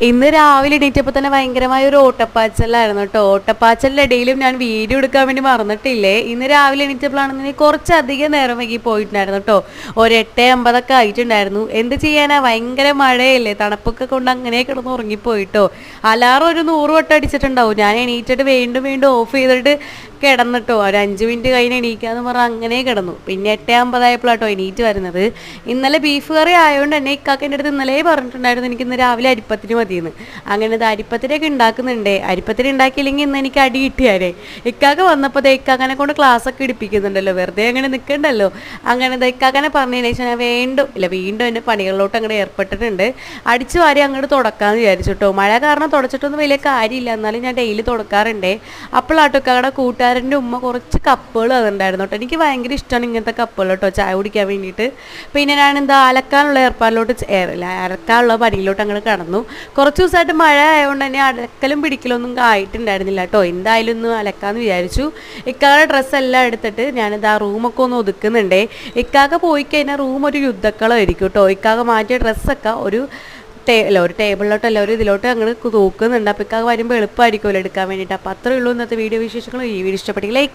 ഇന്ന് രാവിലെ എണീറ്റപ്പോൾ തന്നെ ഭയങ്കരമായ ഒരു ഓട്ടപ്പാച്ചലായിരുന്നു കേട്ടോ. ഓട്ടപ്പാച്ചലിൻ്റെ ഇടയിലും ഞാൻ വീഡിയോ എടുക്കാൻ വേണ്ടി മറന്നിട്ടില്ലേ. ഇന്ന് രാവിലെ എണീറ്റപ്പോഴാണെന്നുണ്ടെങ്കിൽ കുറച്ചധികം നേരം വൈകി പോയിട്ടുണ്ടായിരുന്നു കേട്ടോ. ഒരു 8:50 ആയിട്ടുണ്ടായിരുന്നു. എന്ത് ചെയ്യാനാ, ഭയങ്കര മഴയല്ലേ, തണുപ്പൊക്കെ കൊണ്ട് അങ്ങനെ കിടന്ന് ഉറങ്ങിപ്പോയിട്ടോ. അലാറം ഒരു 100 വട്ടം അടിച്ചിട്ടുണ്ടാവും. ഞാൻ എണീറ്റിട്ട് വീണ്ടും വീണ്ടും ഓഫ് ചെയ്തിട്ട് കിടന്നിട്ടോ. ഒരു 5 മിനിറ്റ് കഴിഞ്ഞ് എണീക്കാന്ന് പറഞ്ഞാൽ അങ്ങനെ കിടന്നു. പിന്നെ 8:50 ആയപ്പോഴാട്ടോ എണീറ്റ് വരുന്നത്. ഇന്നലെ ബീഫ് കറി ആയതുകൊണ്ട് തന്നെ ഇക്കാക്കേൻ്റെ അടുത്ത് ഇന്നലെ പറഞ്ഞിട്ടുണ്ടായിരുന്നു എനിക്ക് ഇന്ന് രാവിലെ അരിപ്പത്തിന് മതിയെന്ന്. അങ്ങനെ ഇത് അരിപ്പത്തിരിയൊക്കെ ഉണ്ടാക്കുന്നുണ്ടേ. അരിപ്പത്തിരി ഉണ്ടാക്കിയില്ലെങ്കിൽ ഇന്ന് എനിക്ക് അടി കിട്ടിയാലേ. ഇക്കാക്ക വന്നപ്പോൾ ഇക്കാക്കനെ കൊണ്ട് ക്ലാസ്സൊക്കെ ഇടിപ്പിക്കുന്നുണ്ടല്ലോ, വെറുതെ അങ്ങനെ നിൽക്കണ്ടല്ലോ. അങ്ങനെ ഇക്കാക്കനെ പറഞ്ഞതിന് ശേഷം ഞാൻ വീണ്ടും എൻ്റെ പണികളിലോട്ട് അങ്ങോട്ട് ഏർപ്പെട്ടിട്ടുണ്ട്. അടിച്ചു വാരി അങ്ങോട്ട് തുടക്കാമെന്ന് വിചാരിച്ചിട്ടോ. മഴ കാരണം തുടച്ചിട്ടൊന്നും വലിയ കാര്യമില്ല, എന്നാലും ഞാൻ ഡെയിലി തുടക്കാറുണ്ടേ. അപ്പോഴാട്ടോ ഇക്കാക്കയുടെ കൂട്ടുകാരൻ്റെ ഉമ്മ കുറച്ച് കപ്പുകൾ അതുണ്ടായിരുന്നു കേട്ടോ. എനിക്ക് ഭയങ്കര ഇഷ്ടമാണ് ഇങ്ങനത്തെ കപ്പുകൾ കേട്ടോ, ചായ കുടിക്കാൻ വേണ്ടിയിട്ട്. പിന്നെ ഞാൻ അലക്കാനുള്ള ഏർപ്പാടിലോട്ട് അലക്കാനുള്ള പണിയിലോട്ട് അങ്ങോട്ട് കടന്നു. കുറച്ച് ദിവസമായിട്ട് മഴ ആയതുകൊണ്ട് തന്നെ അലക്കലും പിടിക്കലൊന്നും ആയിട്ടുണ്ടായിരുന്നില്ല കേട്ടോ. എന്തായാലും ഒന്ന് അലക്കാമെന്ന് വിചാരിച്ചു. ഇക്കാരുടെ ഡ്രസ്സെല്ലാം എടുത്തിട്ട് ഞാനിത് ആ റൂമൊക്കെ ഒന്ന് ഒതുക്കുന്നുണ്ടേ. ഇക്കാക്ക പോയി കഴിഞ്ഞാൽ റൂം ഒരു യുദ്ധക്കളമായിരിക്കും കേട്ടോ. ഇക്കാക്ക മാറ്റിയ ഡ്രസ്സൊക്കെ ഒരു ടേബിളിലോട്ടല്ല ഒരു ഇതിലോട്ട് അങ്ങനെ തൂക്കുന്നുണ്ട്. അപ്പോൾ ഇക്കാക്ക വരുമ്പോൾ എളുപ്പമായിരിക്കുമല്ലോ എടുക്കാൻ വേണ്ടിയിട്ട്. അപ്പോൾ അത്രയേ ഉള്ളൂ ഇന്നത്തെ വീഡിയോ വിശേഷങ്ങൾ. ഈ വീഡിയോ ഇഷ്ടപ്പെട്ടെങ്കിൽ ലൈക്ക്